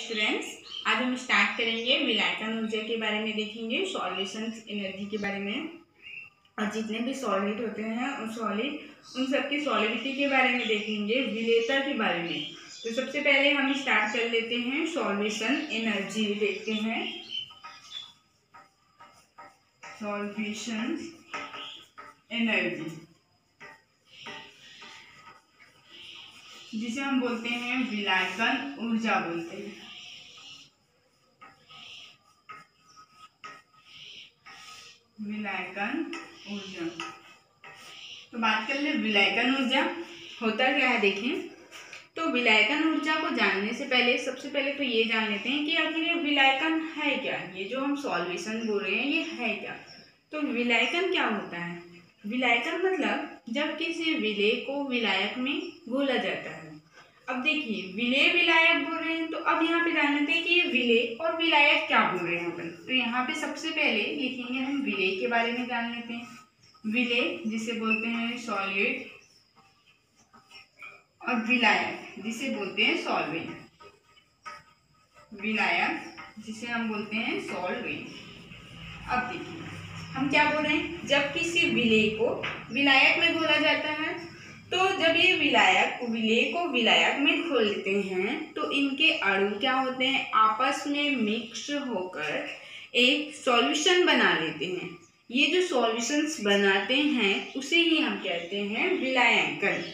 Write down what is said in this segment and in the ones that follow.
Students, आज हम start करेंगे विलायकन ऊर्जा के बारे में देखेंगे, सॉल्यूशन एनर्जी के बारे में और जितने भी सॉलिड होते हैं उन सब की सॉलिडिटी के बारे में देखेंगे, विलेयता के बारे में। तो सबसे पहले हम स्टार्ट कर लेते हैं सॉल्यूशन एनर्जी देखते हैं। सॉल्यूशन एनर्जी जिसे हम बोलते हैं विलायकन ऊर्जा बोलते हैं। विलायकन ऊर्जा, तो बात कर ले विलायकन ऊर्जा होता क्या है। देखें तो विलायकन ऊर्जा को जानने से पहले सबसे पहले तो ये जान लेते हैं कि आखिर ये विलायकन है क्या। ये जो हम सॉल्यूशन बोल रहे हैं ये है क्या। तो विलायकन क्या होता है। विलायकन मतलब जब किसी विलेय को विलायक में घोला जाता है। अब देखिए विलेय विलायक बोल रहे हैं, तो अब यहाँ पे जान लेते हैं कि ये विलेय और विलायक क्या बोल रहे हैं अपन। तो यहाँ पे सबसे पहले लिखेंगे हम विलेय के बारे में जान लेते हैं। विलेय जिसे बोलते हैं सॉलिड और विलायक जिसे बोलते हैं सॉल्वेंट। विलायक जिसे हम बोलते हैं सॉल्वेंट। अब देखिए हम क्या बोल रहे हैं, जब किसी विलेय को विलायक में घोला जाता है, तो जब ये विलेय को विलायक में घोलते हैं तो इनके अणु क्या होते हैं, आपस में मिक्स होकर एक सॉल्यूशन बना लेते हैं। ये जो सॉल्यूशंस बनाते हैं उसे ही हम कहते हैं विलायकन।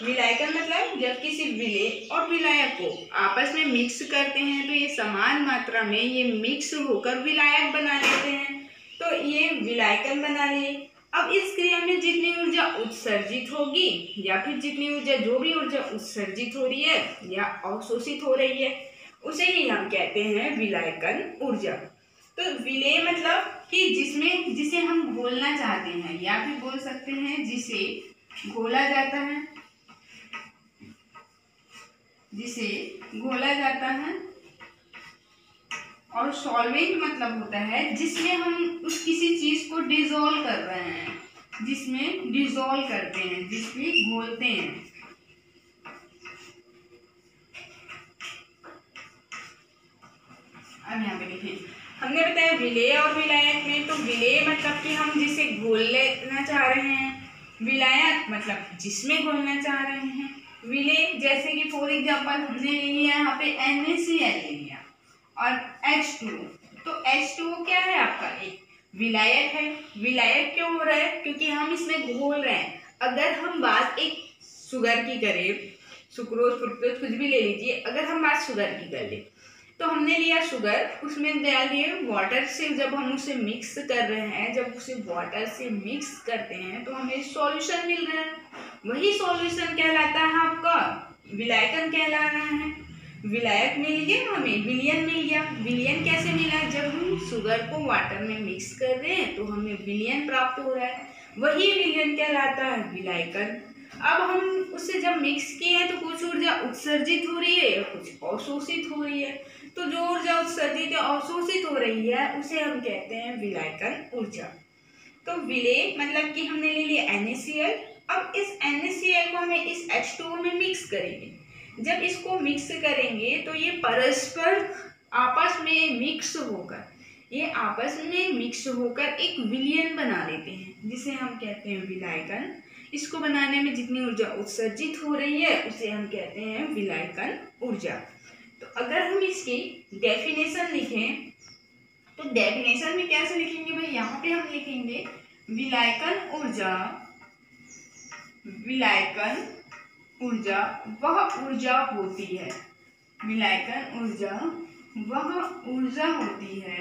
विलायकन मतलब जब किसी विलेय और विलायक को आपस में मिक्स करते हैं तो ये समान मात्रा में ये मिक्स होकर विलायक बना लेते हैं, तो ये विलायकन बना लिए। अब इस क्रिया में जितनी ऊर्जा उत्सर्जित होगी या फिर जितनी ऊर्जा जो भी ऊर्जा उत्सर्जित हो रही है या अवशोषित हो रही है उसे ही हम कहते हैं विलायकन ऊर्जा। तो विलेय मतलब कि जिसे हम घोलना चाहते हैं या फिर बोल सकते हैं जिसे घोला जाता है, जिसे घोला जाता है। और सॉल्वेंट मतलब होता है जिसमें हम उस किसी चीज को डिसॉल्व कर रहे हैं, जिसमें डिसॉल्व करते हैं, जिसमें घोलते हैं। अब यहाँ पे देखिए हमने बताया विलेय और विलायक में, तो विलेय मतलब कि हम जिसे घोलना चाह रहे हैं, विलायक मतलब जिसमें घोलना चाह रहे हैं। विलेय जैसे कि फॉर एग्जांपल हमने ले लिया यहाँ पे NaCl ले लिया और H2O, तो H2O क्या है आपका एक विलायक है। विलायक क्यों हो रहा है, क्योंकि हम इसमें घोल रहे हैं। अगर हम बात एक शुगर की करें, सुक्रोज फ्रुक्टोज कुछ भी ले लीजिए, अगर हम बात शुगर की कर ले तो हमने लिया शुगर, उसमें डाल दिए वाटर से, जब हम उसे मिक्स कर रहे हैं, जब उसे वाटर से मिक्स करते हैं तो हमें सॉल्यूशन मिल रहा है। वही सॉल्यूशन कहलाता है आपका विलायकन कहला रहा है। विलायक मिल गया, हमें विलयन मिल गया। विलयन कैसे मिला, जब हम शुगर को वाटर में मिक्स कर रहे हैं तो हमें विलयन प्राप्त हो रहा है, वही विलयन कहलाता है विलायकन। अब हम उसे जब मिक्स किए हैं तो कुछ ऊर्जा उत्सर्जित हो रही है या कुछ अवशोषित हो रही है, तो जो ऊर्जा उत्सर्जित या अवशोषित हो रही है उसे हम कहते हैं विलायकन ऊर्जा। तो विलेय मतलब कि हमने ले लिया NaCl, अब इस NaCl को हमें इस H2O में मिक्स करेंगे। जब इसको मिक्स करेंगे तो ये परस्पर आपस में मिक्स होकर एक विलयन बना लेते हैं, जिसे हम कहते हैं विलायकन। इसको बनाने में जितनी ऊर्जा उत्सर्जित हो रही है उसे हम कहते हैं विलायकन ऊर्जा। तो अगर हम इसकी डेफिनेशन लिखें तो डेफिनेशन में कैसे लिखेंगे भाई, यहाँ पे हम लिखेंगे विलायकन ऊर्जा वह ऊर्जा होती है। विलायकन ऊर्जा वह ऊर्जा होती है।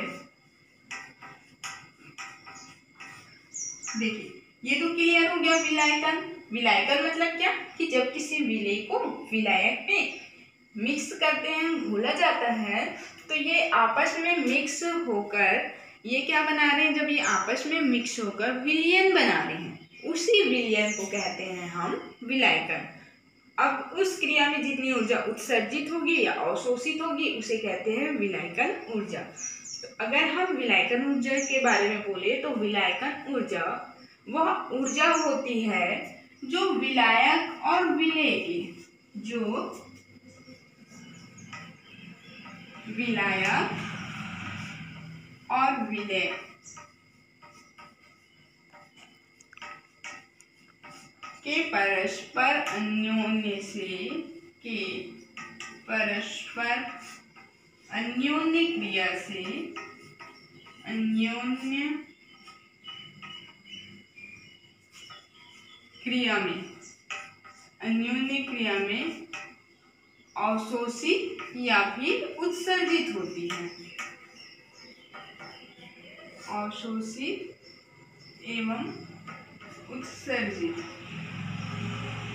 देखिए ये तो क्लियर हो गया विलायकन मतलब क्या, कि जब किसी विलेय को विलायक में मिक्स करते हैं, घोला जाता है, तो ये आपस में मिक्स होकर ये क्या बना रहे हैं, जब ये आपस में मिक्स होकर विलयन बना रहे हैं, उसी विलयन को कहते हैं हम विलायकन। अब उस क्रिया में जितनी ऊर्जा उत्सर्जित होगी या अवशोषित होगी उसे कहते हैं विलायकन ऊर्जा। तो अगर हम विलायकन ऊर्जा के बारे में बोले तो विलायकन ऊर्जा वह ऊर्जा होती है जो विलायक और विलेय की जो विलायक और विलेय के परस्पर अन्योन्य क्रिया में अवशोषित या फिर उत्सर्जित होती है। अवशोषित एवं उत्सर्जित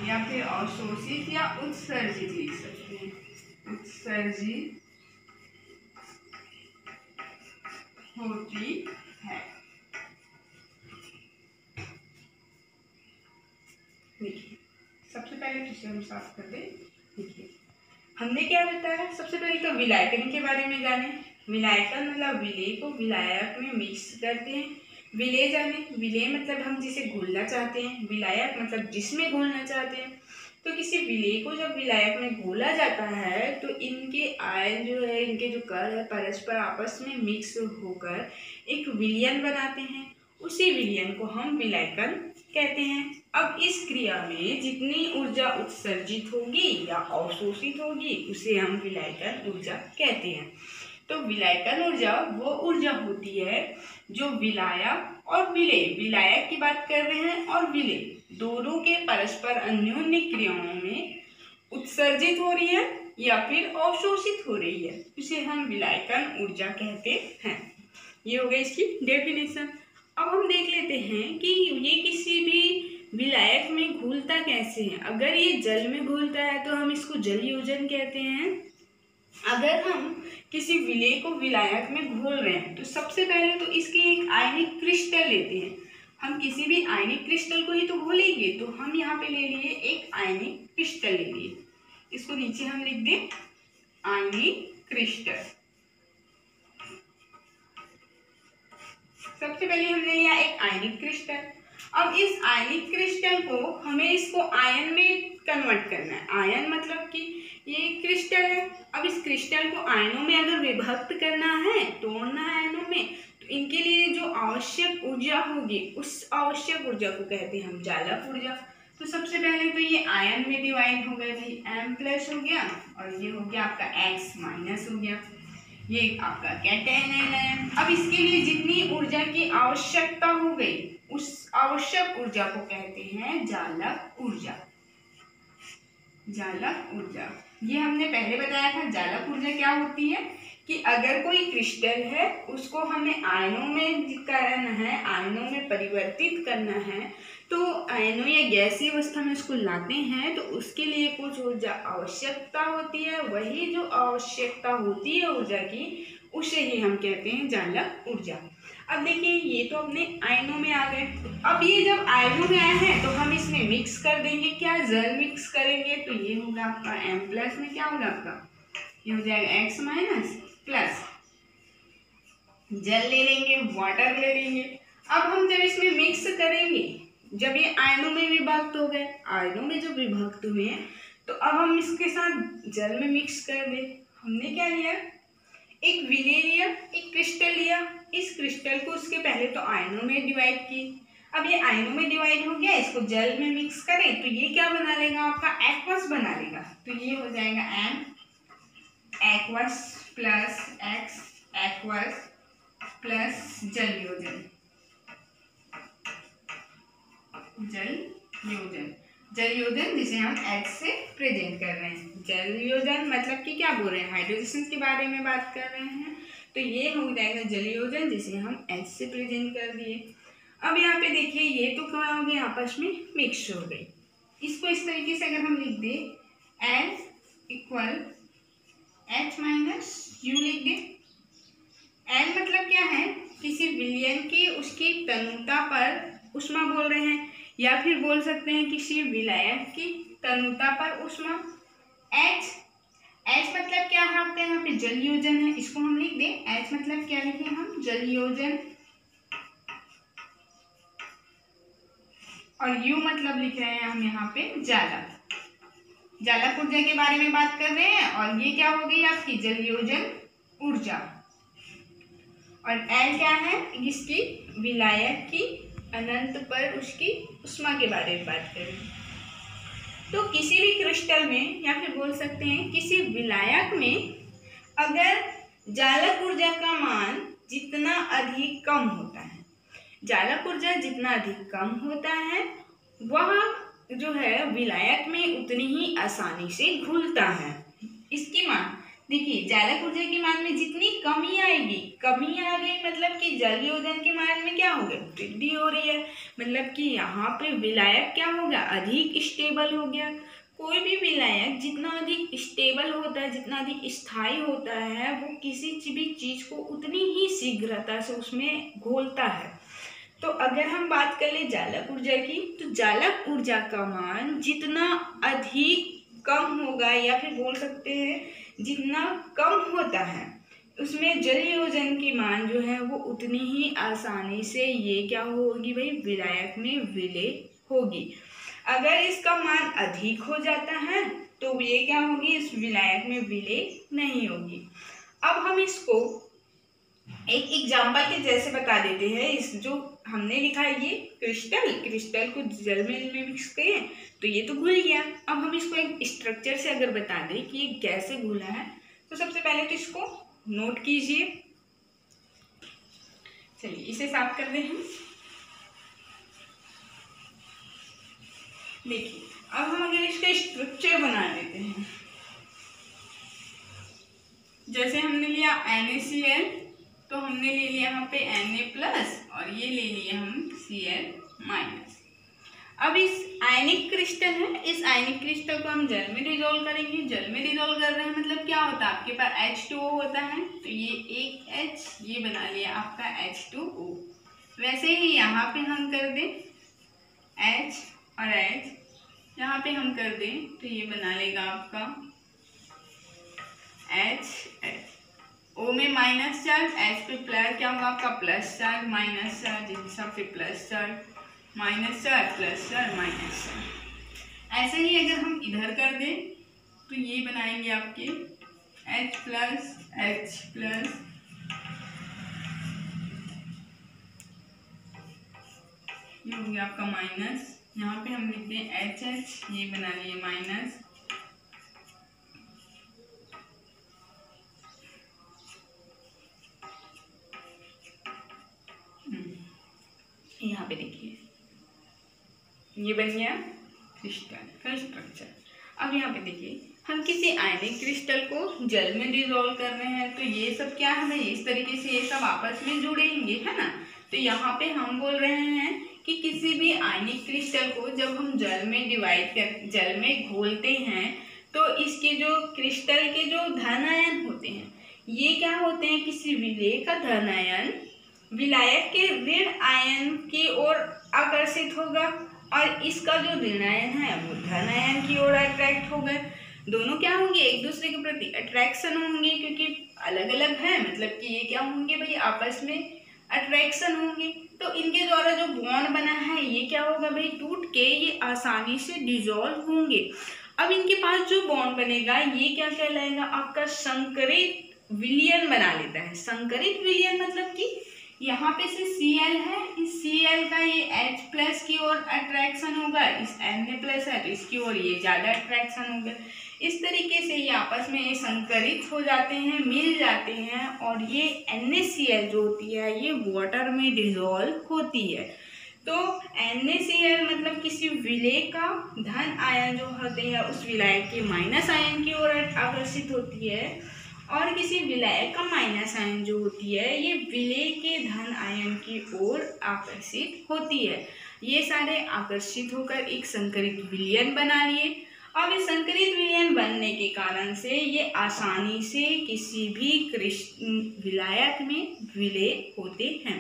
या फिर अवशोषित या उत्सर्जित लिख सकते हैं। उत्सर्जित होती है। देखिए, सबसे पहले तो हम साफ कर दें। देखिए, हमने क्या बताया, सबसे पहले तो विलायकन के बारे में जाने। विलायकन मतलब विलेय को विलायक में मिक्स करते हैं। विलेय जाने, विलेय मतलब हम जिसे घोलना चाहते हैं, विलायक मतलब जिसमें घोलना चाहते हैं। तो किसी विलेय को जब विलायक में घोला जाता है तो इनके आयन जो है, इनके जो कण है, परस्पर आपस में मिक्स होकर एक विलयन बनाते हैं। उसी विलयन को हम विलायकन कहते हैं। अब इस क्रिया में जितनी ऊर्जा उत्सर्जित होगी या अवशोषित होगी उसे हम विलायकन ऊर्जा कहते हैं। तो विलायकन ऊर्जा वो ऊर्जा होती है जो विलायक और विलेय, विलायक की बात कर रहे हैं और विलेय दोनों के परस्पर अन्योन्य क्रियाओं में उत्सर्जित हो रही है या फिर अवशोषित हो रही है, इसे हम विलायकन ऊर्जा कहते हैं। ये हो गई इसकी डेफिनेशन। अब हम देख लेते हैं कि ये किसी भी विलायक में घुलता कैसे है। अगर ये जल में घुलता है तो हम इसको जलयोजन कहते हैं। अगर हम किसी विलेय को विलायक में घोल रहे हैं तो सबसे पहले तो इसकी एक आयनिक क्रिस्टल लेते हैं। हम किसी भी आयनिक क्रिस्टल को ही तो घोलेंगे, तो हम यहाँ पे ले लिए एक आयनिक क्रिस्टल ले लिए। इसको नीचे हम लिख दें आयनिक क्रिस्टल। सबसे पहले हमने लिया एक आयनिक क्रिस्टल। अब इस आयनिक क्रिस्टल को हमें इसको आयन में कन्वर्ट करना है। आयन मतलब कि ये क्रिस्टल है। अब इस क्रिस्टल को आयनों में अगर विभक्त करना है, तोड़ना है आयनों में, तो इनके लिए जो आवश्यक ऊर्जा होगी उस आवश्यक ऊर्जा को कहते हैं हम जालक ऊर्जा। तो सबसे पहले तो ये आयन में डिवाइड हो गया भाई, M+ हो गया और ये हो गया आपका X- हो गया। ये आपका कैटायन है। अब इसके लिए जितनी ऊर्जा की आवश्यकता हो गई उस आवश्यक ऊर्जा को कहते हैं जालक ऊर्जा। जालक ऊर्जा ये हमने पहले बताया था। जालक ऊर्जा क्या होती है कि अगर कोई क्रिस्टल है उसको हमें आयनों में करना है, आयनों में परिवर्तित करना है, तो आयनों या गैसीय अवस्था में उसको लाते हैं तो उसके लिए कुछ ऊर्जा आवश्यकता होती है। वही जो आवश्यकता होती है ऊर्जा की उसे ही हम कहते हैं जालक ऊर्जा। अब देखिए, ये तो अपने आयनों में आ गए। अब ये जब आयनों में आए हैं तो हम इसमें मिक्स कर देंगे। क्या जल मिक्स करेंगे तो ये होगा आपका M+ में क्या होगा आपका, ये हो जाएगा X- जल ले लेंगे, वाटर ले लेंगे। अब हम जब इसमें मिक्स करेंगे, जब ये आयनों में विभक्त हो गए, आयनों में जब विभक्त हुए हैं तो अब हम इसके साथ जल में मिक्स कर दे। हमने क्या लिया, एक विलेय लिया, एक क्रिस्टल लिया। इस क्रिस्टल को उसके पहले तो आयनों में डिवाइड की। अब ये आयनों में डिवाइड हो गया, इसको जल में मिक्स करें तो ये क्या बना लेगा आपका एक्वस बना लेगा। तो ये हो जाएगा M aqueous plus X aqueous plus जलयोजन। जलयोजन, जलयोजन जिसे हम H से प्रेजेंट कर रहे हैं। जलयोजन मतलब कि क्या बोल रहे हैं, हाइड्रोजन के बारे में बात कर रहे हैं। तो ये हो जाएगा जलयोजन जिसे हम H से प्रेजेंट कर दिए। अब यहाँ पे देखिए, ये तो क्या हो गया, आपस में मिक्स हो गई। इसको इस तरीके से अगर हम लिख दे L = H-U लिख दे। L मतलब क्या है, किसी विलयन की उसकी तनुता पर ऊष्मा बोल रहे हैं, या फिर बोल सकते हैं किसी विलायक की तनुता पर ऊष्मा। H मतलब क्या है आपका, यहाँ पे जलयोजन है, इसको हम लिख दें H मतलब क्या लिखे हम, जलयोजन। और U मतलब लिख रहे हैं हम यहाँ पे जालक। जालक ऊर्जा के बारे में बात कर रहे हैं और ये क्या हो गई आपकी जलयोजन ऊर्जा, और L क्या है, इसकी विलायक की अनंत पर उसकी ऊष्मा के बारे में बात करें। तो किसी भी क्रिस्टल में या फिर बोल सकते हैं किसी विलायक में अगर जालक ऊर्जा का मान जितना अधिक कम होता है, जालक ऊर्जा जितना अधिक कम होता है वह जो है विलायक में उतनी ही आसानी से घुलता है। इसकी मान देखिए, जालक ऊर्जा के मान में जितनी कमी आएगी, कमी आ गई मतलब कि जल योजन के मान में क्या हो गया, वृद्धि हो रही है, मतलब कि यहाँ पे विलायक क्या हो गया, अधिक स्टेबल हो गया। कोई भी विलायक जितना अधिक स्टेबल होता है, जितना अधिक स्थायी होता है, वो किसी भी चीज को उतनी ही शीघ्रता से उसमें घोलता है। तो अगर हम बात कर ले जालक ऊर्जा की, तो जालक ऊर्जा का मान जितना अधिक कम होगा या फिर बोल सकते हैं जितना कम होता है, उसमें जल योजन की मान जो है वो उतनी ही आसानी से ये क्या होगी भाई, विलायक में विलय होगी। अगर इसका मान अधिक हो जाता है तो ये क्या होगी, इस विलायक में विलय नहीं होगी। अब हम इसको एक एग्जाम्पल के जैसे बता देते हैं। इस जो हमने लिखा है ये क्रिस्टल को जल में मिक्स किए तो ये तो घुल गया। अब हम इसको एक स्ट्रक्चर से अगर बता दें कि ये कैसे घुला है, तो सबसे पहले तो इसको नोट कीजिए। चलिए इसे साफ कर दें हम। देखिए अब हम अगर इसका स्ट्रक्चर बना लेते हैं, जैसे हमने लिया NaCl, तो हमने ले लिया यहाँ पे Na+ और ये ले लिया हम Cl-। अब इस आयनिक क्रिस्टल है, इस आयनिक क्रिस्टल को हम जल में डिजोल्व करेंगे। जल में डिजोल्व कर रहे हैं मतलब क्या होता है, आपके पास H2O होता है, तो ये एक H, ये बना लिया आपका H2O। वैसे ही यहाँ पे हम कर दें H और H, यहाँ पे हम कर दें तो ये बना लेगा आपका H। O में माइनस चार्ज, H पे प्लस क्या होगा आपका प्लस चार्ज, माइनस चार्ज, इस हिसाब से plus charge, minus charge, plus charge, minus charge. ऐसे ही अगर हम इधर कर दें तो ये बनाएंगे आपके H+, ये हो गया आपका माइनस, यहाँ पे हम लिखते हैं HH, ये बना लिए माइनस, यहाँ पे देखिए ये बन गया क्रिस्टल का स्ट्रक्चर। अब यहाँ पे देखिए हम किसी आयनिक क्रिस्टल को जल में डिसॉल्व कर रहे हैं, तो ये सब क्या है, इस तरीके से ये सब आपस में जुड़ेंगे, है ना। तो यहाँ पे हम बोल रहे हैं कि किसी भी आयनिक क्रिस्टल को जब हम जल में जल में घोलते हैं तो इसके जो क्रिस्टल के जो धन आयन होते हैं, ये क्या होते हैं, किसी विलेय का धन आयन विलायक के ऋण आयन की ओर आकर्षित होगा और इसका जो ऋण आयन है वो धन आयन की ओर अट्रैक्ट होगा। दोनों क्या होंगे, एक दूसरे के प्रति अट्रैक्शन होंगे, क्योंकि अलग अलग है, मतलब कि ये क्या होंगे भाई, आपस में अट्रैक्शन होंगे। तो इनके द्वारा जो बॉन्ड बना है ये क्या होगा भाई, टूट के ये आसानी से डिसॉल्व होंगे। अब इनके पास जो बॉन्ड बनेगा ये क्या कहलाएगा, आपका संकरित विलयन बना लेता है। संकरित विलयन मतलब कि यहाँ पे से Cl है, इस Cl का ये H+ की ओर अट्रैक्शन होगा, इस Na+ है तो इसकी ओर ये ज़्यादा अट्रैक्शन होगा। इस तरीके से ये आपस में ये संकरित हो जाते हैं, मिल जाते हैं, और ये NaCl जो होती है ये वाटर में डिसॉल्व होती है। तो NaCl मतलब किसी विलेय का धन आयन जो होते हैं उस विलायक के माइनस आयन की ओर आकर्षित होती है, और किसी विलायक का माइनस आयन जो होती है ये विलेय के धन आयन की ओर आकर्षित होती है। ये सारे आकर्षित होकर एक संकरित विलयन बना लिए। अब इस संकरित विलयन बनने के कारण से ये आसानी से किसी भी विलायक में विलय होते हैं।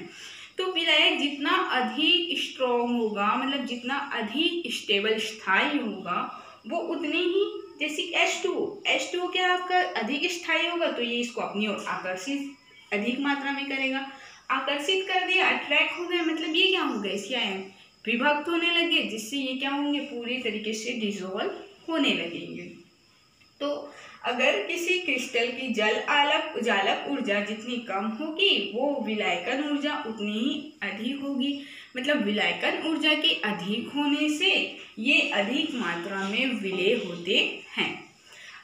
तो विलायक जितना अधिक स्ट्रॉन्ग होगा, मतलब जितना अधिक स्टेबल स्थायी होगा, वो उतनी ही, जैसे H2O क्या आपका अधिक स्थायी होगा तो ये इसको अपनी ओर आकर्षित अधिक मात्रा में करेगा। आकर्षित कर दिया, अट्रैक्ट हो गया, मतलब ये क्या होगा, इसके आयन विभक्त होने लगे, जिससे ये क्या होंगे, पूरी तरीके से डिसॉल्व होने लगेंगे। तो अगर किसी क्रिस्टल की जल आलक जालक ऊर्जा जितनी कम होगी वो विलायकन ऊर्जा उतनी ही अधिक होगी। मतलब विलायकन ऊर्जा के अधिक होने से ये अधिक मात्रा में विलेय होते हैं।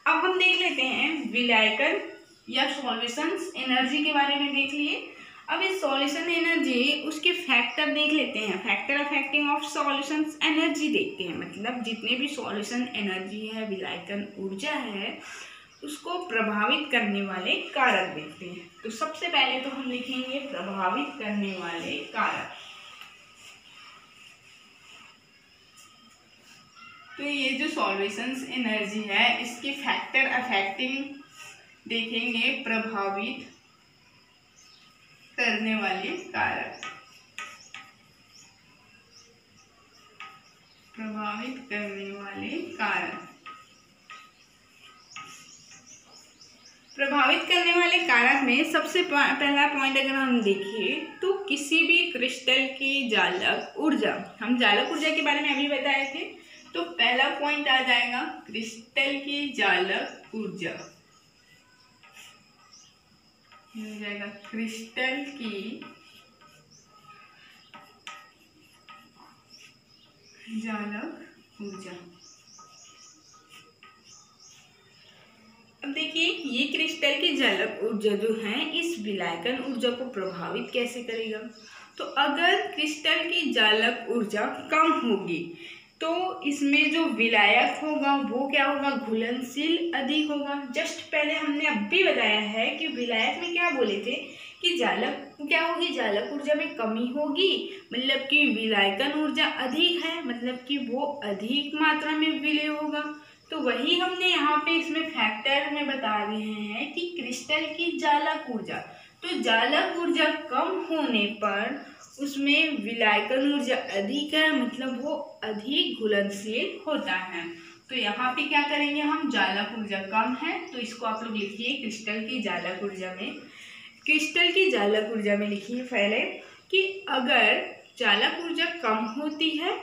अब हम देख लेते हैं विलायकन या सॉल्यूशंस एनर्जी के बारे में देख लिए। अब इस सॉल्यूशन एनर्जी उसके फैक्टर देख लेते हैं। Factor affecting of solutions energy देखते हैं। मतलब जितने भी सॉल्यूशन एनर्जी है, विलायकन ऊर्जा है, उसको प्रभावित करने वाले कारक देखते हैं। तो सबसे पहले तो हम लिखेंगे प्रभावित करने वाले कारक। तो ये जो सॉल्यूशंस एनर्जी है इसके फैक्टर अफेक्टिंग देखेंगे प्रभावित करने वाले कारक। प्रभावित करने वाले कारक। प्रभावित करने वाले कारक में सबसे पहला पॉइंट अगर हम देखें तो किसी भी क्रिस्टल की जालक ऊर्जा, हम जालक ऊर्जा के बारे में अभी बताए थे, तो पहला पॉइंट आ जाएगा क्रिस्टल की जालक ऊर्जा। हो जाएगा क्रिस्टल की जालक ऊर्जा। अब देखिए ये क्रिस्टल की जालक ऊर्जा जो है इस विलायकन ऊर्जा को प्रभावित कैसे करेगा। तो अगर क्रिस्टल की जालक ऊर्जा कम होगी तो इसमें जो विलायक होगा वो क्या होगा, घुलनशील अधिक होगा। जस्ट पहले हमने अभी बताया है कि विलायक में क्या बोले थे कि जालक क्या होगी, जालक ऊर्जा में कमी होगी, मतलब कि विलायकन ऊर्जा अधिक है, मतलब कि वो अधिक मात्रा में विलय होगा। तो वही हमने यहाँ पे इसमें फैक्टर में बता रहे हैं कि क्रिस्टल की जालक ऊर्जा, तो जालक ऊर्जा कम होने पर उसमें विलायकन ऊर्जा अधिक है, मतलब वो अधिक घुलनशील होता है। तो यहाँ पे क्या करेंगे हम, जालक ऊर्जा कम है तो इसको आप लोग लिखिए क्रिस्टल की जालक ऊर्जा में। क्रिस्टल की जालक ऊर्जा में लिखिए पहले कि अगर जालक ऊर्जा कम होती है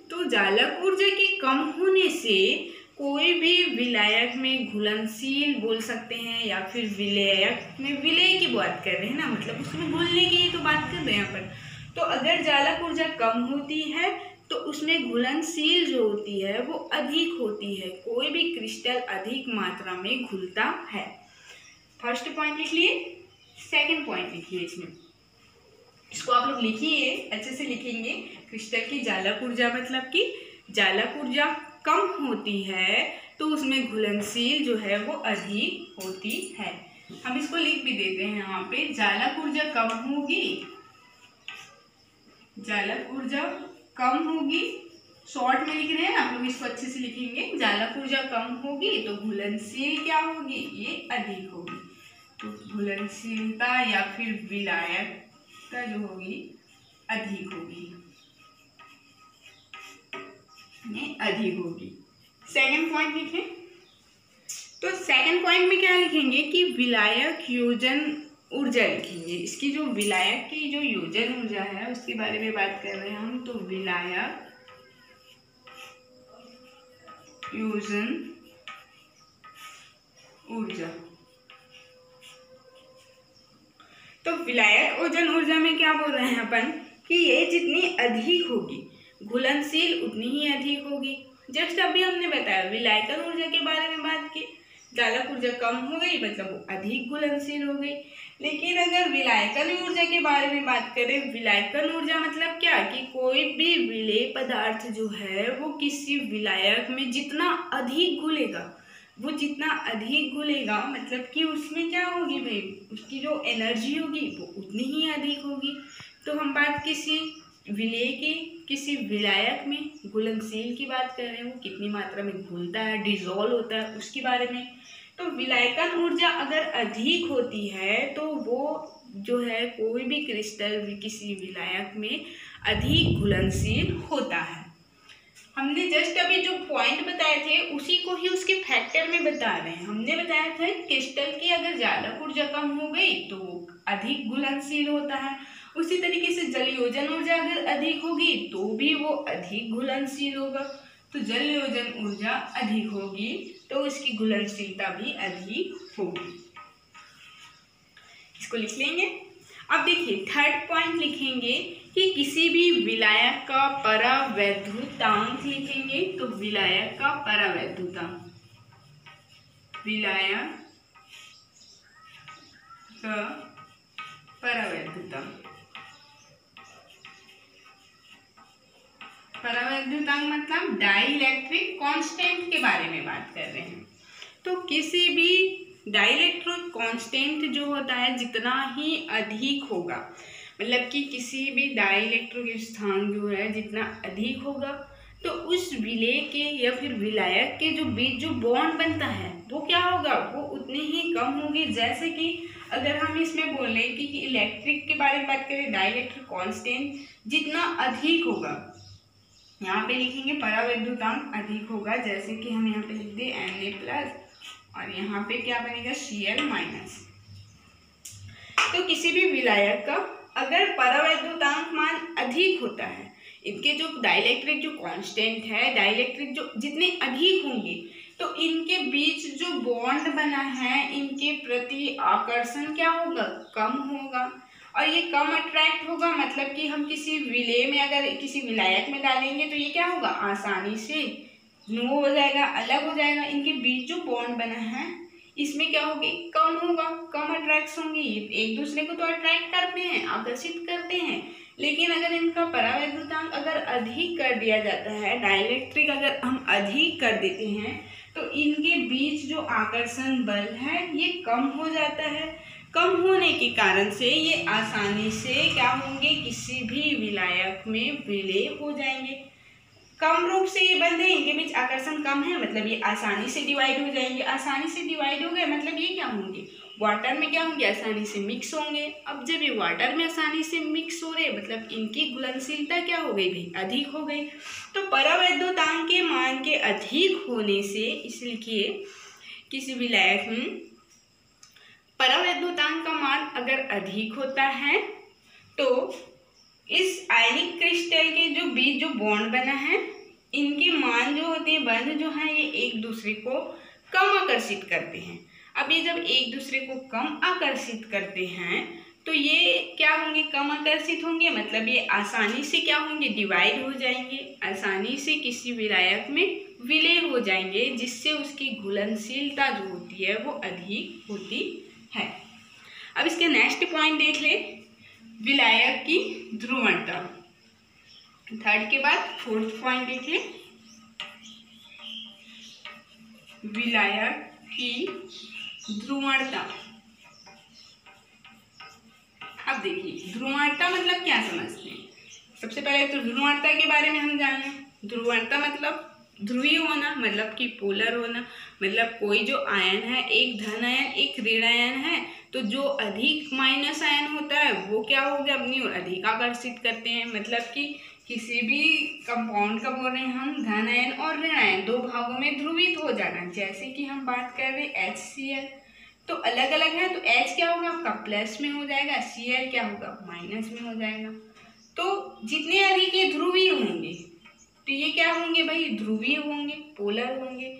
तो जालक ऊर्जा के कम होने से कोई भी विलायक में घुलनशील बोल सकते हैं या फिर विलायक में विलय की बात कर रहे हैं ना, मतलब उसमें घुलने की तो बात कर रहे हैं अपन। तो अगर जालक ऊर्जा कम होती है तो उसमें घुलनशील जो होती है वो अधिक होती है, कोई भी क्रिस्टल अधिक मात्रा में घुलता है। फर्स्ट पॉइंट लिख लिए। सेकंड पॉइंट लिखिए इसमें, इसको आप लोग लिखिए, अच्छे से लिखेंगे। क्रिस्टल की जालक ऊर्जा मतलब कि जालक ऊर्जा कम होती है तो उसमें घुलनशील जो है वो अधिक होती है। हम इसको लिख भी देते हैं यहाँ पे, जालक ऊर्जा कम होगी, जालक ऊर्जा कम होगी, शॉर्ट में लिख रहे हैं आप लोग, इसको अच्छे से लिखेंगे। जालक ऊर्जा कम होगी तो घुलनशील क्या होगी, ये अधिक होगी। तो घुलनशीलता या फिर विलायकता जो होगी अधिक होगी, ये अधिक होगी। सेकंड पॉइंट लिखें। तो सेकंड पॉइंट में क्या लिखेंगे कि विलायक योजन ऊर्जा लिखेंगे। इसकी जो विलायक की जो योजन ऊर्जा है उसके बारे में बात कर रहे हैं हम। तो विलायक योजन ऊर्जा, तो विलायक योजन ऊर्जा में क्या बोल रहे हैं अपन कि ये जितनी अधिक होगी घुलनशील उतनी ही अधिक होगी। जस्ट अभी हमने बताया विलायकन ऊर्जा के बारे में बात की, जालक ऊर्जा कम हो गई मतलब वो अधिक घुलनशील हो गई। लेकिन अगर विलायकन ऊर्जा के बारे में बात करें, विलायकन ऊर्जा मतलब क्या कि कोई भी विलेय पदार्थ जो है वो किसी विलायक में जितना अधिक घुलेगा, वो जितना अधिक घुलेगा मतलब कि उसमें क्या होगी भाई, उसकी जो एनर्जी होगी वो उतनी ही अधिक होगी। तो हम बात किसी विलेय की, किसी विलायक में घुलनशील की बात कर रहे हैं, वो कितनी मात्रा में घुलता है, डिजोल्व होता है, उसके बारे में। तो विलायकन ऊर्जा अगर अधिक होती है तो वो जो है कोई भी क्रिस्टल किसी विलायक में अधिक घुलनशील होता है। हमने जस्ट अभी जो पॉइंट बताए थे उसी को ही उसके फैक्टर में बता रहे हैं। हमने बताया था क्रिस्टल की अगर जालक ऊर्जा कम हो गई तो अधिक घुलनशील होता है। उसी तरीके से जल योजन ऊर्जा अगर अधिक होगी तो भी वो अधिक घुलनशील होगा। तो जल योजन ऊर्जा अधिक होगी तो उसकी घुलनशीलता भी अधिक होगी। इसको लिख लेंगे। अब देखिए थर्ड पॉइंट लिखेंगे कि किसी भी विलायक का परावैद्युतांक लिखेंगे। तो विलायक का परावैद्युतांक, विलायक का परावैद्युतांक, परावैद्युतांक मतलब डाइलेक्ट्रिक कांस्टेंट के बारे में बात कर रहे हैं। तो किसी भी डाइलेक्ट्रिक कांस्टेंट जो होता है जितना ही अधिक होगा, मतलब कि किसी भी डाइलेक्ट्रिक स्थान जो है जितना अधिक होगा, तो उस विलेय के या फिर विलायक के जो बीच जो बॉन्ड बनता है वो क्या होगा, वो उतने ही कम होंगे। जैसे कि अगर हम इसमें बोल रहे हैं कि इलेक्ट्रिक के बारे में बात करें, डाइलेक्ट्रिक कांस्टेंट जितना अधिक होगा, यहाँ पे लिखेंगे परावैद्युतांक अधिक होगा। जैसे कि हम यहाँ पे लिख दे Na+ और यहाँ पे क्या बनेगा Cl-। तो किसी भी विलायक का अगर परावैद्युतांक मान अधिक होता है, इनके जो डाइलेक्ट्रिक जो कांस्टेंट है, डाइलेक्ट्रिक जो जितने अधिक होंगे, तो इनके बीच जो बॉन्ड बना है इनके प्रति आकर्षण क्या होगा, कम होगा। और ये कम अट्रैक्ट होगा, मतलब कि हम किसी विलेय में अगर किसी विलायक में डालेंगे तो ये क्या होगा, आसानी से नो हो जाएगा, अलग हो जाएगा। इनके बीच जो बॉन्ड बना है इसमें क्या होगी, कम होगा, कम अट्रैक्ट होंगे। ये एक दूसरे को तो अट्रैक्ट करते हैं, आकर्षित करते हैं, लेकिन अगर इनका परावैद्युतांक अगर अधिक कर दिया जाता है, डाइलेक्ट्रिक अगर हम अधिक कर देते हैं, तो इनके बीच जो आकर्षण बल है ये कम हो जाता है। कम होने के कारण से ये आसानी से क्या होंगे, किसी भी विलायक में विलेय हो जाएंगे। कम रूप से ये बंधे, इनके बीच आकर्षण कम है, मतलब ये आसानी से डिवाइड हो जाएंगे। आसानी से डिवाइड हो गए मतलब ये क्या होंगे, वाटर में क्या होंगे, आसानी से मिक्स होंगे। अब जब ये वाटर में आसानी से मिक्स हो रहे, मतलब इनकी घुलनशीलता क्या हो गई भाई, अधिक हो गई। तो परावैद्युतांक के मान के अधिक होने से, इसलिए किसी विलायक में परावैद्युतांक का मान अगर अधिक होता है तो इस आयनिक क्रिस्टल के जो बीच जो बॉन्ड बना है, इनके मान जो होते हैं, बंध जो है, ये एक दूसरे को कम आकर्षित करते हैं। अब ये जब एक दूसरे को कम आकर्षित करते हैं तो ये क्या होंगे, कम आकर्षित होंगे, मतलब ये आसानी से क्या होंगे, डिवाइड हो जाएंगे, आसानी से किसी विलायक में विलय हो जाएंगे, जिससे उसकी घुलनशीलता जो होती है वो अधिक होती है। अब इसके नेक्स्ट पॉइंट देख ले, विलायक की ध्रुवणता। थर्ड के बाद फोर्थ पॉइंट देखिए, विलायक की ध्रुवणता। अब देखिए ध्रुवणता मतलब क्या समझते हैं। सबसे पहले तो ध्रुवणता के बारे में हम जान लें। ध्रुवणता मतलब ध्रुवीय होना, मतलब कि पोलर होना, मतलब कोई जो आयन है, एक धन आयन एक ऋण आयन है, तो जो अधिक माइनस आयन होता है वो क्या हो गया, अपनी ओर अधिक आकर्षित करते हैं। मतलब कि किसी भी कंपाउंड का बोल रहे हैं हम, धन आयन और ऋण आयन दो भागों में ध्रुवित हो जाना। जैसे कि हम बात कर रहे HCl, तो अलग अलग है, तो H क्या होगा आपका प्लस में हो जाएगा, Cl क्या होगा माइनस में हो जाएगा। तो जितने अधिक ये ध्रुवीय होंगे तो ये क्या होंगे भाई, ध्रुवीय होंगे, पोलर होंगे।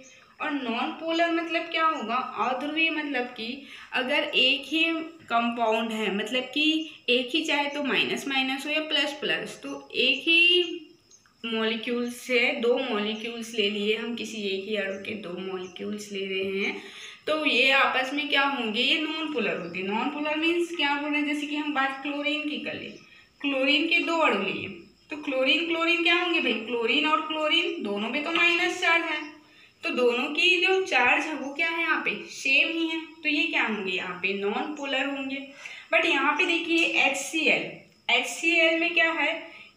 और नॉन पोलर मतलब क्या होगा, अध्रुवीय, मतलब कि अगर एक ही कंपाउंड है, मतलब कि एक ही चाहे तो माइनस माइनस हो या प्लस प्लस, तो एक ही मॉलिक्यूल से दो मॉलिक्यूल्स ले लिए हम, किसी एक ही अणु के दो मॉलिक्यूल्स ले रहे हैं, तो ये आपस में क्या होंगे, ये नॉन पोलर होते हैं। नॉन पोलर मीन्स क्या बोल रहे हैं, जैसे कि हम बात क्लोरीन की कर ले, क्लोरीन के दो अणु लिए, तो क्लोरीन क्लोरीन क्या होंगे भाई, क्लोरीन और क्लोरीन दोनों में तो माइनस चार्ज है, तो दोनों की जो चार्ज है वो क्या है यहाँ पे सेम ही है, तो ये क्या होंगे यहाँ पे नॉन पोलर होंगे। बट यहाँ पे देखिए HCl में क्या है,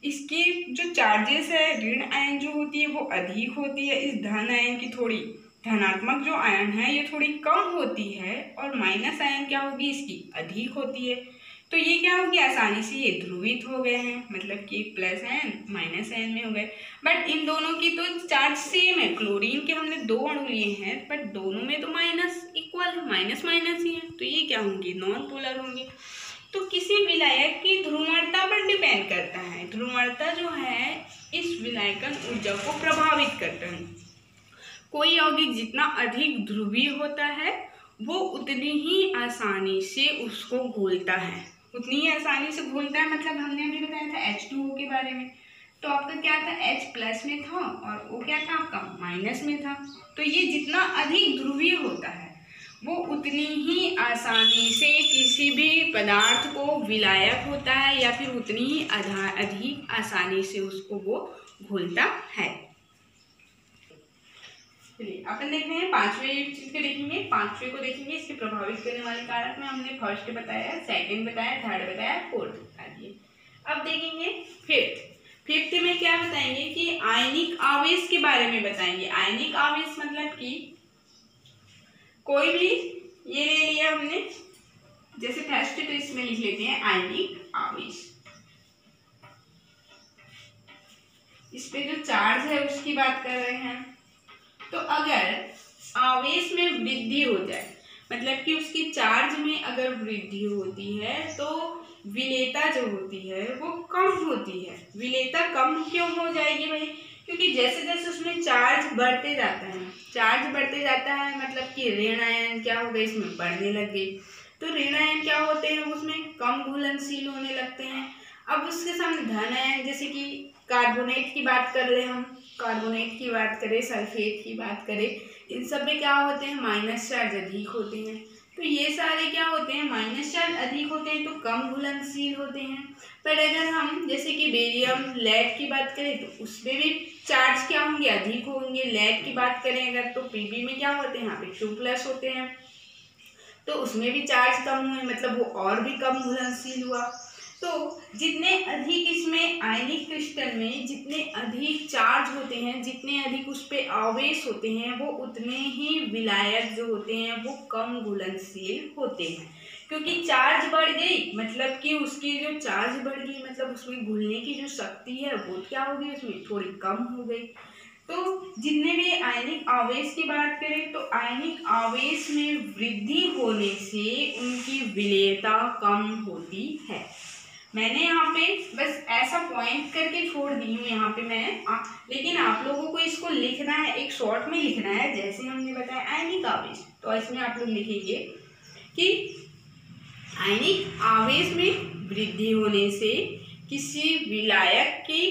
इसकी जो चार्जेस है, ऋण आयन जो होती है वो अधिक होती है, इस धन आयन की थोड़ी, धनात्मक जो आयन है ये थोड़ी कम होती है, और माइनस आयन क्या होगी इसकी अधिक होती है। तो ये क्या हो गया, आसानी से ये ध्रुवित हो गए हैं, मतलब कि प्लस आयन माइनस आयन में हो गए। बट इन दोनों की तो चार्ज सेम है, क्लोरीन के हमने दो अणु लिए हैं, बट दोनों में तो माइनस इक्वल है, माइनस माइनस ही है, तो ये क्या होंगे, नॉन पोलर होंगे। तो किसी विलायक की ध्रुवणता पर डिपेंड करता है। ध्रुवणता जो है इस विलायकन ऊर्जा को प्रभावित करता है। कोई यौगिक जितना अधिक ध्रुवीय होता है वो उतनी ही आसानी से उसको घोलता है, उतनी ही आसानी से घोलता है। मतलब हमने अभी बताया था H2O के बारे में, तो आपका क्या था, H प्लस में था और O क्या था आपका माइनस में था। तो ये जितना अधिक ध्रुवीय होता है वो उतनी ही आसानी से किसी भी पदार्थ को विलायक होता है या फिर उतनी ही अधिक आसानी से उसको वो घोलता है। चलिए अपन देखते हैं पांचवें चीज को देखेंगे। पांचवें को देखेंगे, इसके प्रभावित करने वाले कारक में हमने फर्स्ट बताया, सेकंड बताया, थर्ड बताया, फोर्थ बता दिए। अब देखेंगे फिफ्थ। फिफ्थ में क्या बताएंगे कि आयनिक आवेश के बारे में बताएंगे। आयनिक आवेश मतलब कि कोई भी, ये ले लिया हमने, जैसे फर्स्ट तो इसमें लिख लेते हैं आयनिक आवेश। इस पे जो चार्ज है उसकी बात कर रहे हैं। तो अगर आवेश में वृद्धि हो जाए, मतलब कि उसकी चार्ज में अगर वृद्धि होती है तो विलेयता जो होती है वो कम होती है। विलेयता कम क्यों हो जाएगी भाई? क्योंकि जैसे जैसे उसमें चार्ज बढ़ते जाता है, चार्ज बढ़ते जाता है मतलब कि ऋण आयन क्या हो गए इसमें बढ़ने लग गई। तो ऋण आयन क्या होते हैं उसमें कम घुलनशील होने लगते हैं। अब उसके सामने धन आयन, जैसे कि कार्बोनेट की बात कर ले, हम कार्बोनेट की बात करें, सल्फेट की बात करें, इन सब में क्या होते हैं, माइनस चार्ज अधिक होते हैं। तो ये सारे क्या होते हैं, माइनस चार्ज अधिक होते हैं तो कम घुलनशील होते हैं। पर अगर हम जैसे कि बेरियम लेड की बात करें तो उसमें भी चार्ज क्या होंगे, अधिक होंगे। लेड की बात करें अगर तो पीबी में क्या होते हैं, यहाँ पे 2+ होते हैं, तो उसमें भी चार्ज कम हुए, मतलब वो और भी कम घुलनशील हुआ। तो जितने अधिक इसमें आयनिक क्रिस्टल में जितने अधिक चार्ज होते हैं, जितने अधिक उस पर आवेश होते हैं, वो उतने ही विलायक जो होते हैं वो कम घुलनशील होते हैं। क्योंकि चार्ज बढ़ गई मतलब कि उसकी जो चार्ज बढ़ गई मतलब उसमें घुलने की जो शक्ति है वो क्या हो गई, उसमें थोड़ी कम हो गई। तो जितने भी आयनिक आवेश की बात करें तो आयनिक आवेश में वृद्धि होने से उनकी विलेयता कम होती है। मैंने यहाँ पे बस ऐसा पॉइंट करके छोड़ दी हूँ यहाँ पे मैं, लेकिन आप लोगों को इसको लिखना है, एक शॉर्ट में लिखना है। जैसे हमने बताया आयनिक आवेश, तो इसमें आप लोग लिखेंगे कि आयनिक आवेश में वृद्धि होने से किसी विलायक की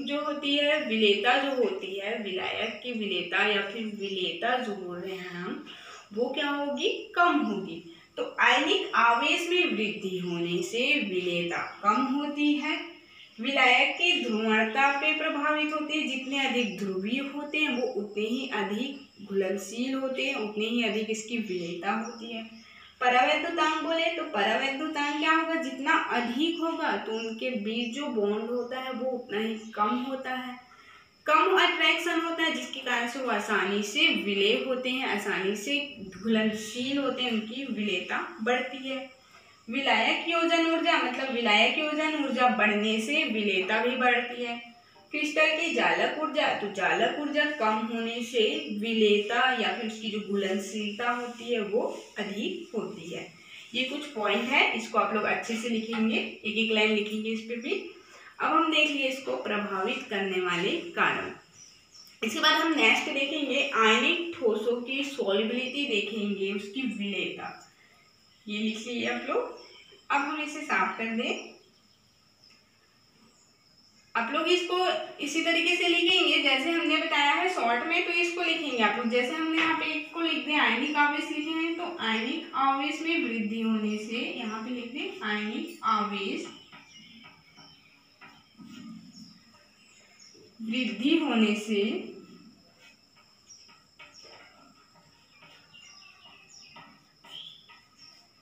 जो होती है विलेयता, जो होती है विलायक की विलेयता या फिर विलेयता जो बोल रहे हैं हम, वो क्या होगी, कम होगी। तो आयनिक आवेश में वृद्धि होने से विलेयता कम होती है। विलायक की ध्रुवणता पे प्रभावित होती है, जितने अधिक ध्रुवीय होते हैं वो उतने ही अधिक घुलनशील होते हैं, उतने ही अधिक इसकी विलेयता होती है। परावैद्युतांक बोले तो परावैद्युतांक क्या होगा, जितना अधिक होगा तो उनके बीच जो बॉन्ड होता है वो उतना ही कम होता है, कम अट्रैक्शन होता है, जिसके कारण से वो आसानी से विलय होते हैं, आसानी से घुलनशील होते हैं, उनकी विलेयता बढ़ती है। विलायक योजन ऊर्जा मतलब विलायक योजन ऊर्जा बढ़ने से विलेयता भी बढ़ती है। क्रिस्टल की जालक ऊर्जा, तो जालक ऊर्जा कम होने से विलेयता या फिर उसकी जो घुलनशीलता होती है वो अधिक होती है। ये कुछ पॉइंट है, इसको आप लोग अच्छे से लिखेंगे, एक एक लाइन लिखेंगे इस पे भी। अब हम देख लिए इसको प्रभावित करने वाले कारण। इसके बाद हम नेक्स्ट देखेंगे आयनिक ठोसों की सॉल्युबिलिटी देखेंगे, उसकी विलेयता। ये लिख लीजिए आप लोग। अब हम इसे साफ कर दें। आप लोग इसको इसी तरीके से लिखेंगे जैसे हमने बताया है शॉर्ट में, तो इसको लिखेंगे आप लोग जैसे हमने यहाँ पे एक को लिख दिया आयनिक आवेश लिखे हैं, तो आयनिक आवेश में वृद्धि होने से यहाँ पे लिख दें आयनिक आवेश वृद्धि होने से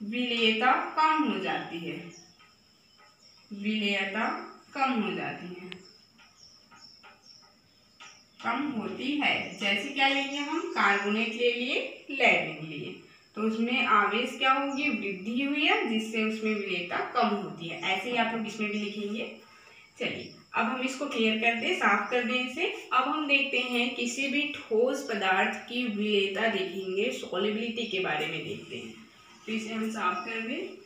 विलेयता कम हो जाती है, विलेयता कम हो जाती है, कम होती है। जैसे क्या लेंगे हम, कार्बोनेट ले लिए, लेड ले लिए, तो उसमें आवेश क्या होगी, वृद्धि हुई है, जिससे उसमें विलेयता कम होती है। ऐसे ही आप लोग इसमें भी लिखेंगे। चलिए अब हम इसको क्लियर कर दें, साफ कर दें इसे। अब हम देखते हैं किसी भी ठोस पदार्थ की विलेयता देखेंगे, सॉल्युबिलिटी के बारे में देखते हैं। तो इसे हम साफ कर दें।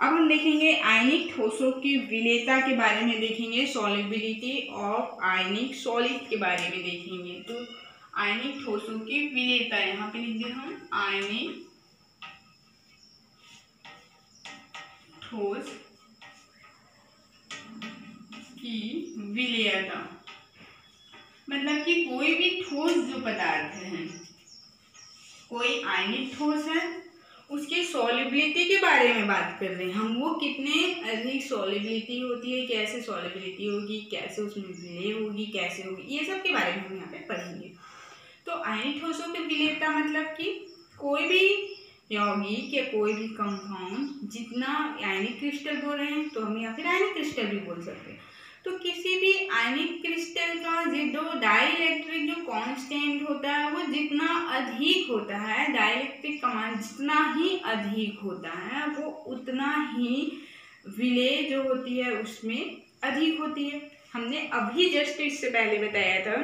अब हम देखेंगे आयनिक ठोसों की विलेयता के बारे में देखेंगे, सॉल्युबिलिटी ऑफ आयनिक सॉलिड के बारे में देखेंगे। तो आयनिक ठोसों की विलेयता यहाँ पे लिख दिया हम, आयनिक ठोस की विलेयता मतलब कि कोई भी ठोस जो पदार्थ है, कोई आयनिक ठोस है, उसकी सॉल्युबिलिटी के बारे में बात कर रहे हैं हम। वो कितने अधिक सॉल्युबिलिटी होती है, कैसे सॉल्युबिलिटी होगी, कैसे उसमें विलेय होगी, कैसे होगी, ये सब के बारे में हम यहाँ पे पढ़ेंगे। तो आयनिक ठोसों की विलेयता मतलब कि कोई भी यौगिक या कोई भी कंपाउंड जितना आयनिक क्रिस्टल बोल रहे हैं, तो हम या फिर आयनिक क्रिस्टल भी बोल सकते हैं। तो किसी भी आयनिक क्रिस्टल का जो डाइलेक्ट्रिक जो कांस्टेंट होता है वो जितना अधिक होता है, डाइलेक्ट्रिक का मान जितना ही अधिक होता है, वो उतना ही विलेय जो होती है उसमें अधिक होती है। हमने अभी जस्ट इससे पहले बताया था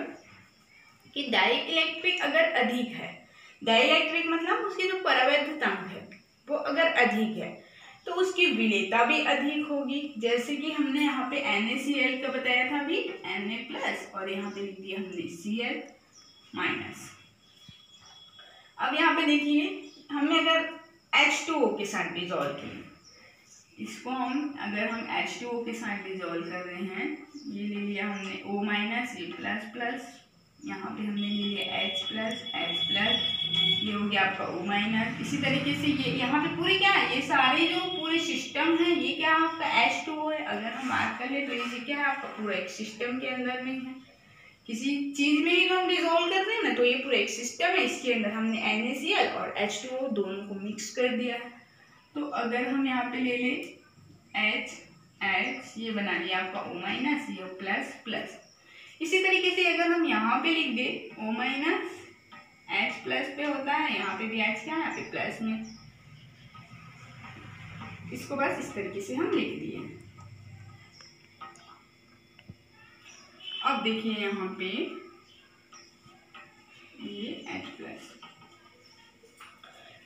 कि डाइलेक्ट्रिक अगर अधिक है, डाइलेक्ट्रिक मतलब उसकी जो परावैद्युतांक है वो अगर अधिक है तो उसकी विलेयता भी अधिक होगी। जैसे कि हमने यहाँ पे NaCl का बताया था अभी, Na+ और यहाँ पे लिख दिया हमने Cl-। अब यहाँ पे देखिए, हमने अगर H2O के साथ डिजोल्व किए, इसको अगर हम H2O के साथ डिजोल्व कर रहे हैं, ये ले लिया हमने O-, ये प्लस, यहाँ पे हमने ले लिया H+, ये हो गया आपका O-। इसी तरीके से ये यहाँ पे पूरे क्या है, ये सारे जो पूरे सिस्टम है ये क्या आपका H2O है। अगर हम बात कर ले तो ये क्या है आपका पूरा एक सिस्टम के अंदर में है। किसी चीज में ही तो हम डिजोल्व करते हैं ना, तो ये पूरा एक सिस्टम है, इसके अंदर हमने NaCl और H2O दोनों को मिक्स कर दिया है। तो अगर हम यहाँ पे ले लें H, ये बना लिया आपका O-, ये प्लस। इसी तरीके से अगर हम यहाँ पे लिख दे O-, H+ पे होता है, यहाँ पे भी H क्या है, यहाँ पे प्लस में, इसको बस इस तरीके से हम लिख दिए। अब देखिए यहाँ पे ये H+।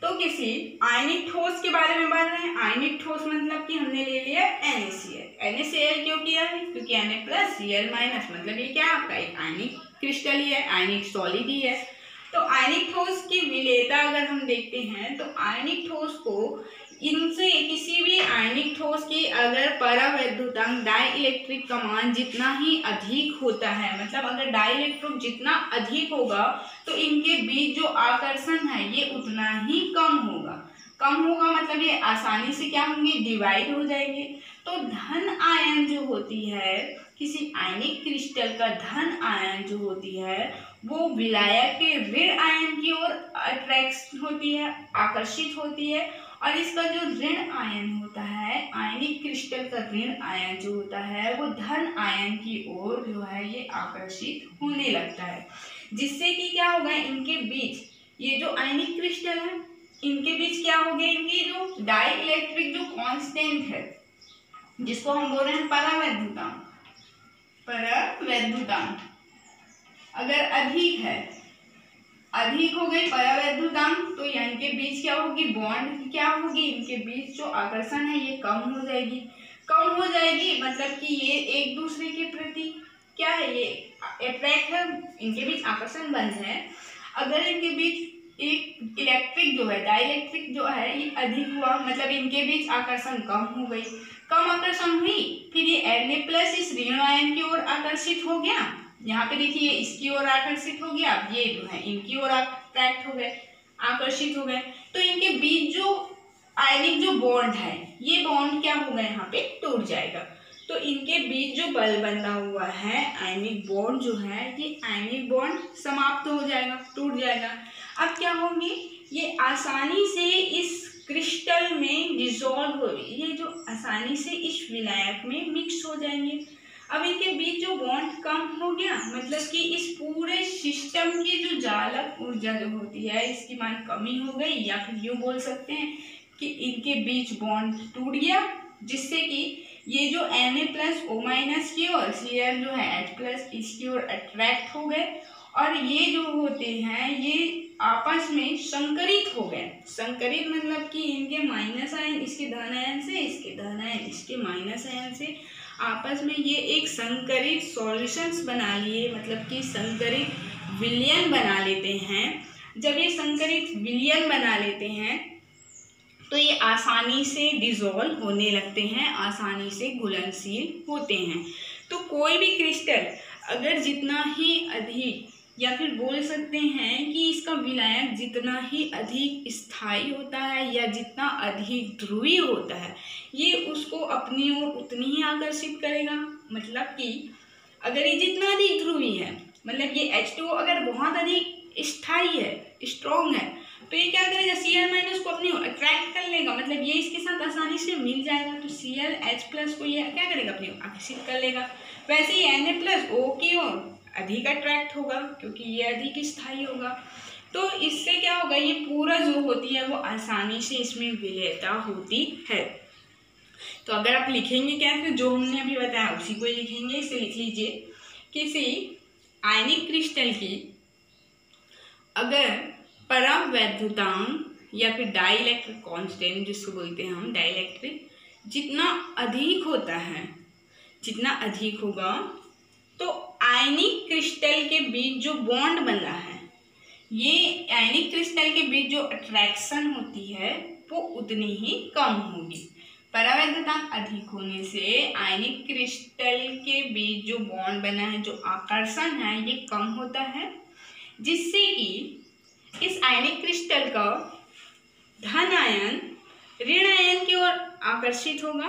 तो किसी आयनिक ठोस के बारे में बात रहे हैं। आयनिक ठोस मतलब कि हमने ले लिया NaCl क्यों किया है, क्योंकि Na+Cl- मतलब ये क्या आपका एक आयनिक क्रिस्टल ही है, आयनिक सॉलिड ही है। तो आयनिक ठोस की विलेयता अगर हम देखते हैं तो आयनिक ठोस को इनसे किसी भी आयनिक ठोस की अगर परावैद्युतांक डाइलेक्ट्रिक का मान जितना ही अधिक होता है, मतलब अगर डाइलेक्ट्रिक जितना अधिक होगा तो इनके बीच जो आकर्षण है ये उतना ही कम होगा मतलब ये आसानी से क्या होंगे, डिवाइड हो जाएंगे। तो धन आयन जो होती है, किसी आयनिक क्रिस्टल का धन आयन जो होती है वो विलायक के ऋण आयन की ओर अट्रैक्ट होती है, आकर्षित होती है। और इसका जो ऋण आयन होता है, आयनिक क्रिस्टल का ऋण आयन जो होता है वो धन आयन की ओर जो है ये आकर्षित होने लगता है, जिससे कि क्या होगा, इनके बीच ये जो आयनिक क्रिस्टल है इनके बीच क्या हो गया, इनकी जो डाइलेक्ट्रिक जो कांस्टेंट है जिसको हम बोल रहे हैं परावैद्युतांक अगर अधिक हो गई परावैद्युतांक, तो इनके बीच क्या होगी, बॉन्ड क्या होगी, इनके बीच जो आकर्षण है ये कम हो जाएगी मतलब कि ये एक दूसरे के प्रति क्या है, ये अट्रैक्ट है, इनके बीच आकर्षण बंद है। अगर इनके बीच एक इलेक्ट्रिक जो है, डाइलेक्ट्रिक जो है ये अधिक हुआ, मतलब इनके बीच आकर्षण कम आकर्षण हुई, फिर ये Na+ इस ऋण आयन की ओर आकर्षित हो गया। यहाँ पे देखिए इसकी ओर आकर्षित हो गया, अब ये जो है इनकी ओर अट्रैक्ट हो गए, आकर्षित हो गए। तो इनके बीच जो आयनिक जो बॉन्ड है ये बॉन्ड क्या होगा, यहाँ पे टूट जाएगा। तो इनके बीच जो बल बंधा हुआ है आयनिक बॉन्ड जो है, ये आयनिक बॉन्ड समाप्त हो जाएगा, टूट जाएगा। अब क्या होंगे, ये आसानी से इस क्रिस्टल में डिसॉल्व हो, ये जो आसानी से इस विलायक में मिक्स हो जाएंगे। अब इनके बीच जो बॉन्ड कम हो गया, मतलब कि इस पूरे सिस्टम की जो जालक ऊर्जा जो होती है इसकी मान कमी हो गई, या फिर यूँ बोल सकते हैं कि इनके बीच बॉन्ड टूट गया, जिससे कि ये जो Na+ O- की ओर, Cl जो है H+ इसकी ओर अट्रैक्ट हो गए और ये जो होते हैं ये आपस में संकरित हो गए। संकरित मतलब कि इनके माइनस आयन इसके धन आयन से, इसके धन आयन इसके माइनस आयन से आपस में ये एक संकरित सॉल्यूशंस बना लिए, मतलब कि संकरित विलयन बना लेते हैं। जब ये संकरित विलयन बना लेते हैं तो ये आसानी से डिसॉल्व होने लगते हैं, आसानी से घुलनशील होते हैं। तो कोई भी क्रिस्टल अगर जितना ही अधिक, या फिर बोल सकते हैं कि इसका विलायक जितना ही अधिक स्थायी होता है या जितना अधिक ध्रुवीय होता है, ये उसको अपनी ओर उतनी ही आकर्षित करेगा। मतलब कि अगर ये जितना अधिक ध्रुवीय है, मतलब ये H2O अगर बहुत अधिक स्थायी है, स्ट्रॉन्ग है, तो ये क्या करेगा, Cl- को अपनी ओर अट्रैक्ट कर लेगा, मतलब ये इसके साथ आसानी से मिल जाएगा। तो Cl+ को ये क्या करेगा, अपनी ओर आकर्षित कर लेगा। वैसे ही Na+O की ओर अधिक अट्रैक्ट होगा क्योंकि ये अधिक स्थायी होगा। तो इससे क्या होगा, ये पूरा जो होती है वो आसानी से इसमें विलयता होती है। तो अगर आप लिखेंगे क्या, फिर जो हमने अभी बताया उसी को लिखेंगे। इसे लिख लीजिए, किसी आयनिक क्रिस्टल की अगर परावैद्युतांक या फिर डाइलेक्ट्रिक कांस्टेंट जिसको बोलते हैं हम डाइलेक्ट्रिक, जितना अधिक होता है, जितना अधिक होगा, तो आयनिक क्रिस्टल के बीच जो बॉन्ड बना है, ये आयनिक क्रिस्टल के बीच जो अट्रैक्शन होती है वो उतनी ही कम होगी। परावैद्युतांक अधिक होने से आयनिक क्रिस्टल के बीच जो बॉन्ड बना है, जो आकर्षण है, ये कम होता है, जिससे कि इस आयनिक क्रिस्टल का धन आयन ऋण आयन की ओर आकर्षित होगा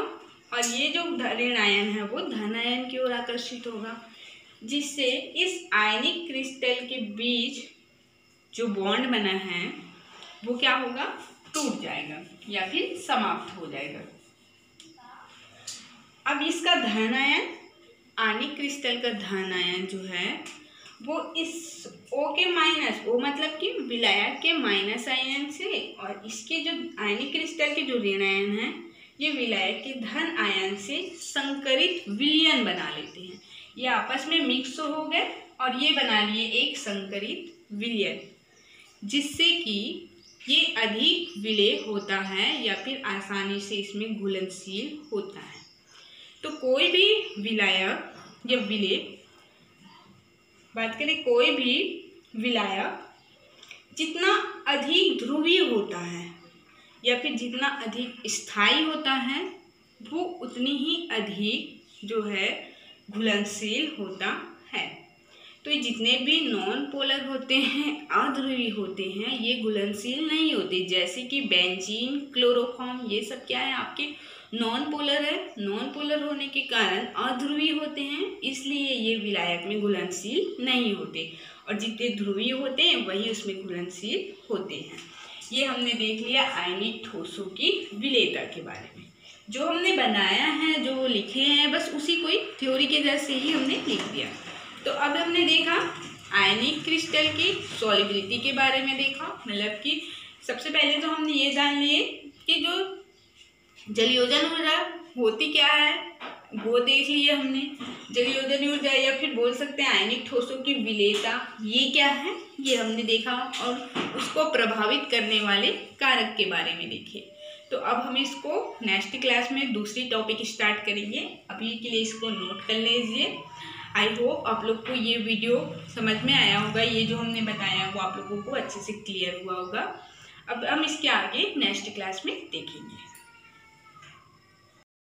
और ये जो ऋण आयन है वो धन आयन की ओर आकर्षित होगा, जिससे इस आयनिक क्रिस्टल के बीच जो बॉन्ड बना है वो क्या होगा, टूट जाएगा या फिर समाप्त हो जाएगा। अब इसका धन आयन, आयनिक क्रिस्टल का धन आयन जो है वो इस O के माइनस, O मतलब कि विलायक के माइनस आयन से, और इसके जो आयनिक क्रिस्टल के जो ऋण आयन है ये विलायक के धन आयन से संकरित विलयन बना लेते हैं। ये आपस में मिक्स हो गए और ये बना लिए एक संकरित विलयन, जिससे कि ये अधिक विलेय होता है या फिर आसानी से इसमें घुलनशील होता है। तो कोई भी विलायक या विलेय, बात करें कोई भी विलायक जितना अधिक ध्रुवीय होता है या फिर जितना अधिक स्थायी होता है वो उतनी ही अधिक जो है घुलनशील होता है। तो ये जितने भी नॉन पोलर होते हैं, अध्रुवीय होते हैं, ये घुलनशील नहीं होते। जैसे कि बेंजीन, क्लोरोफॉर्म, ये सब क्या है, आपके नॉन पोलर है। नॉन पोलर होने के कारण अध्रुवीय होते हैं, इसलिए ये विलायक में घुलनशील नहीं होते, और जितने ध्रुवीय होते हैं वही उसमें घुलनशील होते हैं। ये हमने देख लिया आयनिक ठोसों की विलेयता के बारे में। जो हमने बनाया है, जो लिखे हैं, बस उसी को थ्योरी के जैसे ही हमने लिख दिया। तो अब हमने देखा आयनिक क्रिस्टल की सॉल्युबिलिटी के बारे में देखा, मतलब कि सबसे पहले तो हमने ये जान लिए कि जो जलयोजन ऊर्जा होती क्या है वो देख लिया हमने। जलयोजन ऊर्जा या फिर बोल सकते हैं आयनिक ठोसों की विलेयता, ये क्या है ये हमने देखा, और उसको प्रभावित करने वाले कारक के बारे में देखे। तो अब हम इसको नेक्स्ट क्लास में दूसरी टॉपिक स्टार्ट करेंगे। अभी के लिए इसको नोट कर लीजिए। आई होप आप लोग को ये वीडियो समझ में आया होगा, ये जो हमने बताया वो आप लोगों को अच्छे से क्लियर हुआ होगा। अब हम इसके आगे नेक्स्ट क्लास में देखेंगे।